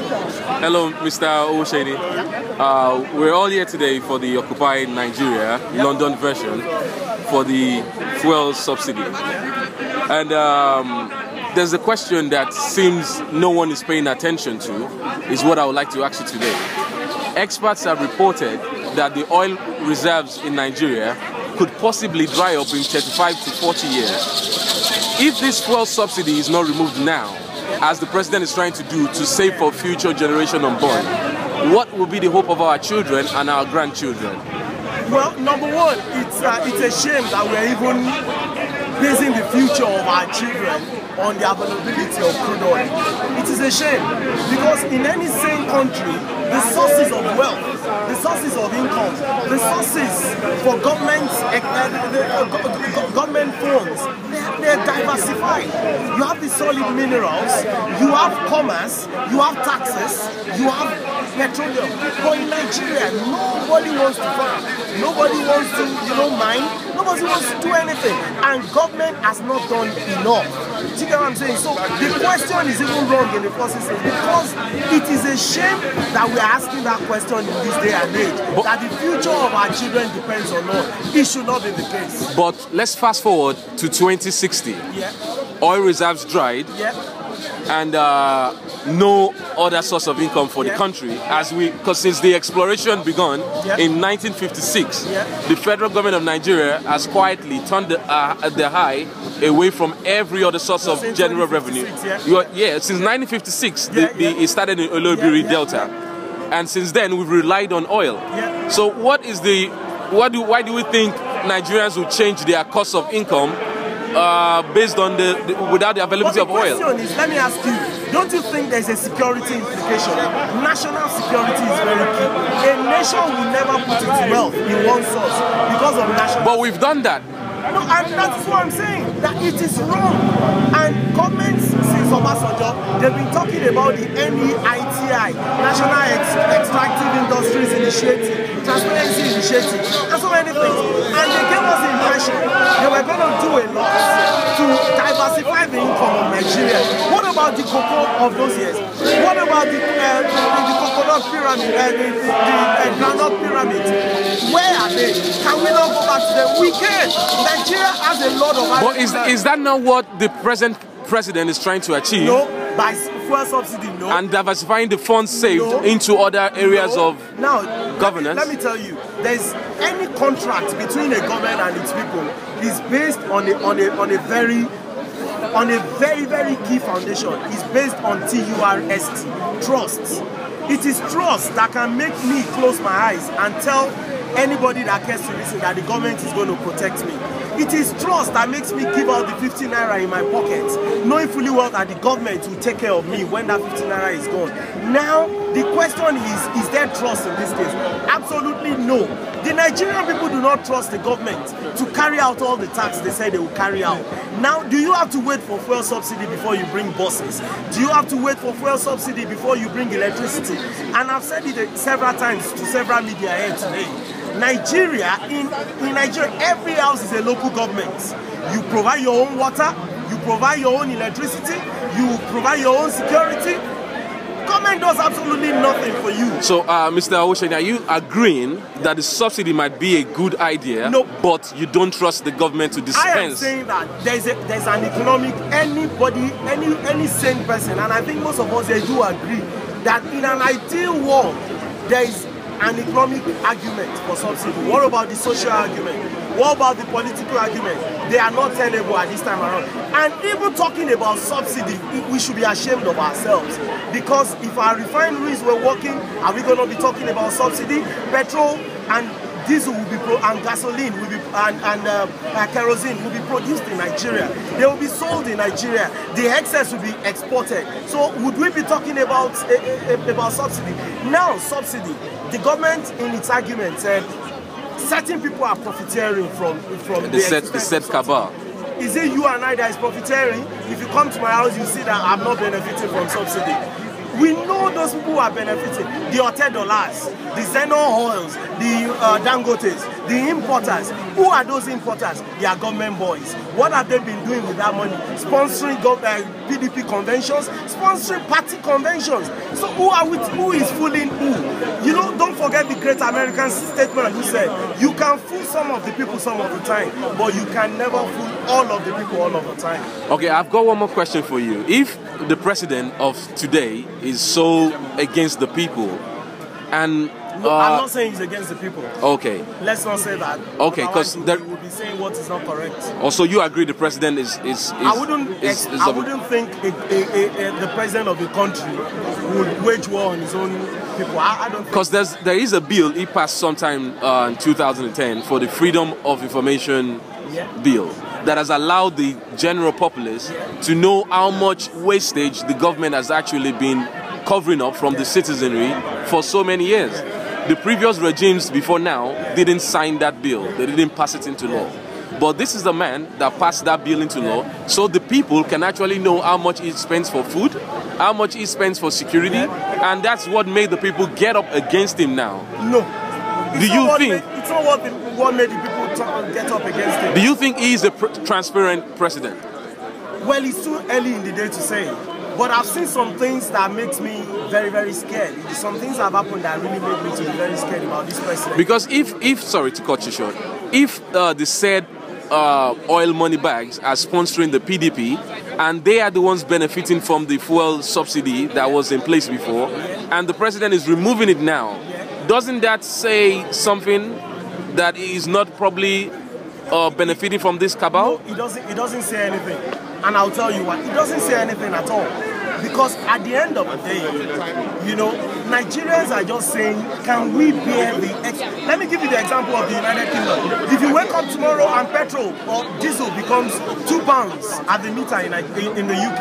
Hello, Mr. Owoseni. We're all here today for the Occupy Nigeria London version for the fuel subsidy. And there's a question that seems no one is paying attention to, is what I would like to ask you today. Experts have reported that the oil reserves in Nigeria could possibly dry up in 35 to 40 years. If this fuel subsidy is not removed now, as the president is trying to do to save for future generation unborn, what will be the hope of our children and our grandchildren? Well, number one, it's a shame that we're even basing the future of our children on the availability of crude oil. It is a shame because in any sane country, the sources of wealth, the sources of income, the sources for government funds, they're diversified. You have the solid minerals, you have commerce, you have taxes, you have petroleum. But in Nigeria, nobody wants to farm, nobody wants to, mine, nobody wants to do anything, and government has not done enough. Do you get what I'm saying? So the question is even wrong in the first instance because it is a shame that we are asking that question in this day and age, that the future of our children depends on us. It should not be the case. But let's fast forward to 2060. Yeah. Oil reserves dried. Yeah. And no other source of income for the country, because since the exploration began in 1956, the federal government of Nigeria has quietly turned the eye away from every other source of general revenue. Since 1956, it started in Olobiri Delta, and since then we've relied on oil. So why do we think Nigerians will change their cost of income based on without the availability of oil? The question is, let me ask you, don't you think there's a security implication? National security is very key. A nation will never put its wealth in one source because of national. But we've done that. No, and that's what I'm saying, that it is wrong. And governments since Obasanjo, they've been talking about the NEITI, National Extractive Industries Initiative, Transparency Initiative, and so many things. And they gave us the impression they were going to do a lot to diversify the income of Nigeria. What about the cocoa of those years? What about the coconut pyramid, the granite pyramid? Where are they? Can we not go back to them? We can. Nigeria has a lot of... But is that not what the present president is trying to achieve? No, by fuel subsidy, no. And diversifying the funds saved into other areas of governance? Let me tell you, there's any contract between a government and its people is based on a very key foundation. It's based on TURST, trust. It is trust that can make me close my eyes and tell anybody that cares to listen that the government is going to protect me. It is trust that makes me give out the 50 naira in my pocket, knowing fully well that the government will take care of me when that 50 naira is gone. Now, the question is there trust in this case? Absolutely no. The Nigerian people do not trust the government to carry out all the tasks they say they will carry out. Now, do you have to wait for fuel subsidy before you bring buses? Do you have to wait for fuel subsidy before you bring electricity? And I've said it several times to several media here today. Nigeria, in Nigeria, every house is a local government. You provide your own water, you provide your own electricity, you provide your own security. Government does absolutely nothing for you. So, Mr. Owoseni, are you agreeing that the subsidy might be a good idea, but you don't trust the government to dispense? I am saying that there's an economic, any sane person, and I think most of us, they do agree, that in an ideal world, there is an economic argument for subsidy. What about the social argument? What about the political argument? They are not tenable at this time around. And even talking about subsidy, we should be ashamed of ourselves. Because if our refineries were working, are we going to be talking about subsidy? Petrol and diesel will be and gasoline will be and kerosene will be produced in Nigeria. They will be sold in Nigeria. The excess will be exported. So would we be talking about subsidy? Now, subsidy. The government, in its argument, said certain people are profiteering from the said cabal. Is it you and I that is profiteering? If you come to my house, you see that I'm not benefiting from subsidy. We know those people who are benefiting. The $10, the Xenon oils, the Dangotes, The importers, who are those importers? They are government boys. What have they been doing with that money? Sponsoring PDP conventions, sponsoring party conventions. So who is fooling who? You know, don't forget the great American statement who said, you can fool some of the people some of the time, but you can never fool all of the people all of the time. Okay, I've got one more question for you. If the president of today is so against the people, and no, I'm not saying he's against the people. Okay. Let's not say that. Okay, because they will be saying what is not correct. Also, you agree the president is I wouldn't think the president of the country would wage war on his own people. I don't. Because there is a bill he passed sometime in 2010 for the Freedom of Information bill that has allowed the general populace to know how much wastage the government has actually been covering up from the citizenry for so many years. The previous regimes before now didn't sign that bill. They didn't pass it into law. But this is the man that passed that bill into law, so the people can actually know how much he spends for food, how much he spends for security, and that's what made the people get up against him now. No. Do you think... It's not what made the people get up against him. Do you think he is a transparent president? Well, it's too early in the day to say. But I've seen some things that makes me very, very scared. Some things have happened that really made me to be very scared about this president. Because if sorry to cut you short, if the said oil money bags are sponsoring the PDP and they are the ones benefiting from the fuel subsidy that was in place before, and the president is removing it now, doesn't that say something that he is not probably benefiting from this cabal? No, it doesn't say anything. And I'll tell you what, it doesn't say anything at all. Because at the end of the day, you know, Nigerians are just saying, can we bear the... Let me give you the example of the United Kingdom. If you wake up tomorrow and petrol or diesel becomes £2 at the meter in the UK,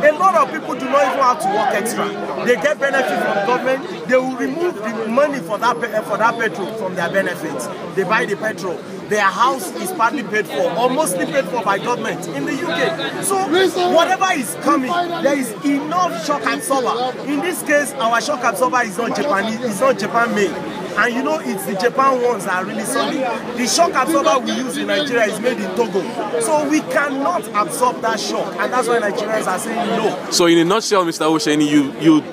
a lot of people do not even have to work extra. They get benefit from government. They will remove the money for that petrol from their benefits. They buy the petrol. Their house is partly paid for or mostly paid for by government in the UK. So whatever is coming, there is enough shock absorber. In this case, our shock absorber is not Japanese, it's not Japan made. And you know, it's the Japan ones that are really solid. The shock absorber we use in Nigeria is made in Togo. So we cannot absorb that shock. And that's why Nigerians are saying no. So in a nutshell, Mr. Owoseni,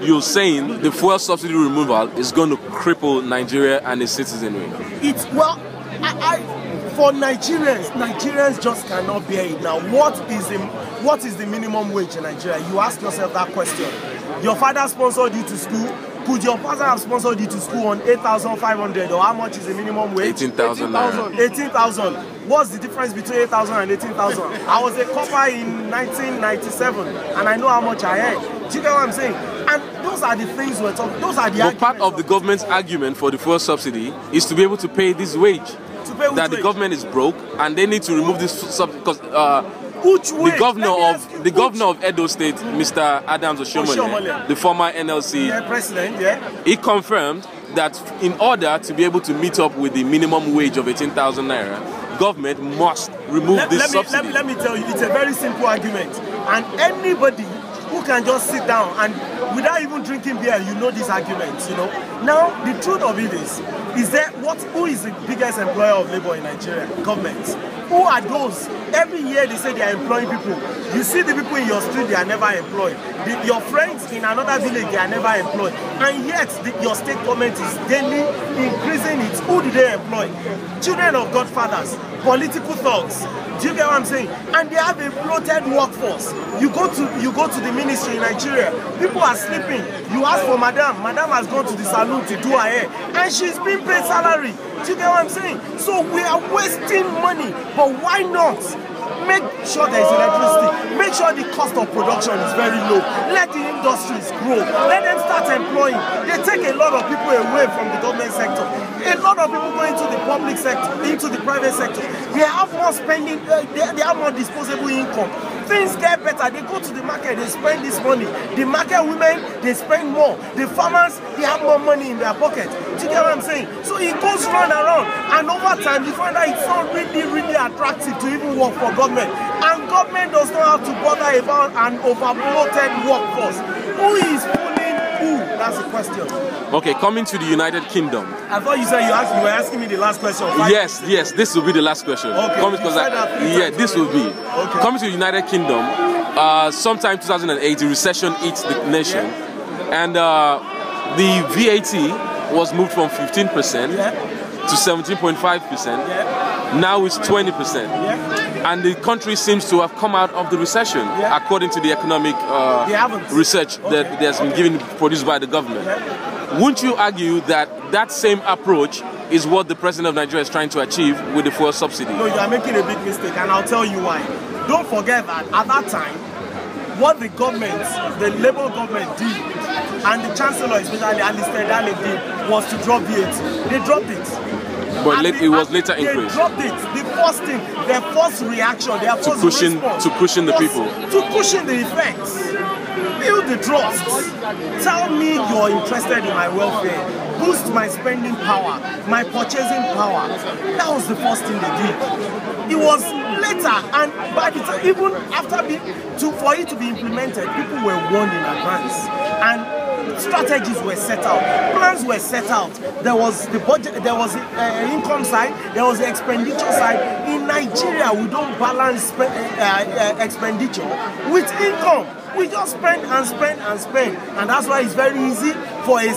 you're saying the fuel subsidy removal is going to cripple Nigeria and its citizenry? For Nigerians just cannot bear it now. What is the minimum wage in Nigeria? You ask yourself that question. Your father sponsored you to school. Could your father have sponsored you to school on 8,500, or how much is the minimum wage? 18,000. 18,000. What's the difference between 8,000 and 18,000? I was a copper in 1997, and I know how much I earn. Do you get what I'm saying? And those are the things we're talking. Those are the arguments. But part of the government's argument for the fuel subsidy is to be able to pay this wage. That the government is broke and they need to remove this subsidy because the governor of Edo State, Mr. Adams Oshiomhole, the former NLC president, he confirmed that in order to be able to meet up with the minimum wage of 18,000 naira, government must remove this subsidy. Let me tell you, it's a very simple argument, and anybody who can just sit down and without even drinking beer, you know these arguments, you know. Now, the truth of it is who is the biggest employer of labor in Nigeria? Government. Who are those? Every year they say they are employing people. You see the people in your street, they are never employed. Your friends in another village, they are never employed. And yet, your state government is daily increasing it. Who do they employ? Children of godfathers, political thugs. Do you get what I'm saying? And they have a bloated workforce. You go to the ministry in Nigeria, people are sleeping. You ask for madam. Madam has gone to the salon to do her hair, and she's being paid salary. Do you get what I'm saying? So we are wasting money, but why not? Make sure there is electricity. Make sure the cost of production is very low. Let the industries grow. Let them start employing. They take a lot of people away from the government sector. A lot of people go into the public sector, into the private sector. They have more spending, they have more disposable income. Things get better. They go to the market, they spend this money. The market women, they spend more. The farmers, they have more money in their pocket. Do you get what I'm saying? So it goes round and round. And over time, you find out it's not really, really attractive to even work for government. And government does not have to bother about an overbloated workforce. Who is fooling who? that's the question. Okay, coming to the United Kingdom. I thought you said you were asking me the last question. Yes, this will be the last question. Okay. This will be. Okay. Coming to the United Kingdom, sometime 2008, the recession hit the nation, and the VAT was moved from 15% to 17.5%. Now it's 20%. And the country seems to have come out of the recession, according to the economic research that has been produced by the government. Wouldn't you argue that that same approach is what the president of Nigeria is trying to achieve with the fuel subsidy? No, you are making a big mistake, and I'll tell you why. Don't forget that at that time, what the government, the Labour government did, and the Chancellor, especially Alistair Darling, did, was to drop VAT. They dropped it. But it was later increased. They dropped it. The first thing, their first reaction, their first response to cushion the people. To cushion the effects. Build the trust. Tell me you're interested in my welfare. Boost my spending power, my purchasing power. That was the first thing they did. It was later, and by the time, even after for it to be implemented, people were warned in advance. And strategies were set out, plans were set out. There was the budget, there was the income side, there was the expenditure side. In Nigeria, we don't balance expenditure with income. We just spend and spend and spend, and that's why it's very easy for a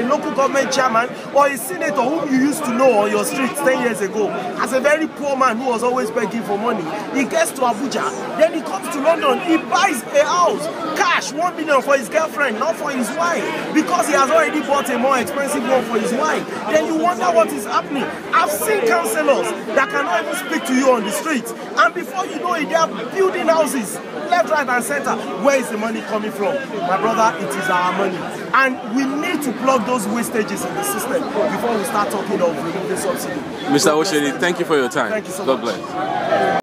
local government chairman or a senator whom you used to know on your streets 10 years ago as a very poor man who was always begging for money. He gets to Abuja, then he comes to London, he buys a house, cash, 1 million for his girlfriend, not for his wife, because he has already bought a more expensive one for his wife. Then you wonder what is happening. I've seen councillors that cannot even speak to you on the street, and before you know it, they are building houses left, right and center. Where is the money coming from? My brother, it is our money. And we need to plug those wastages in the system before we start talking of removing subsidy. Mr. Owoseni, thank you for your time. Thank you so God much. bless.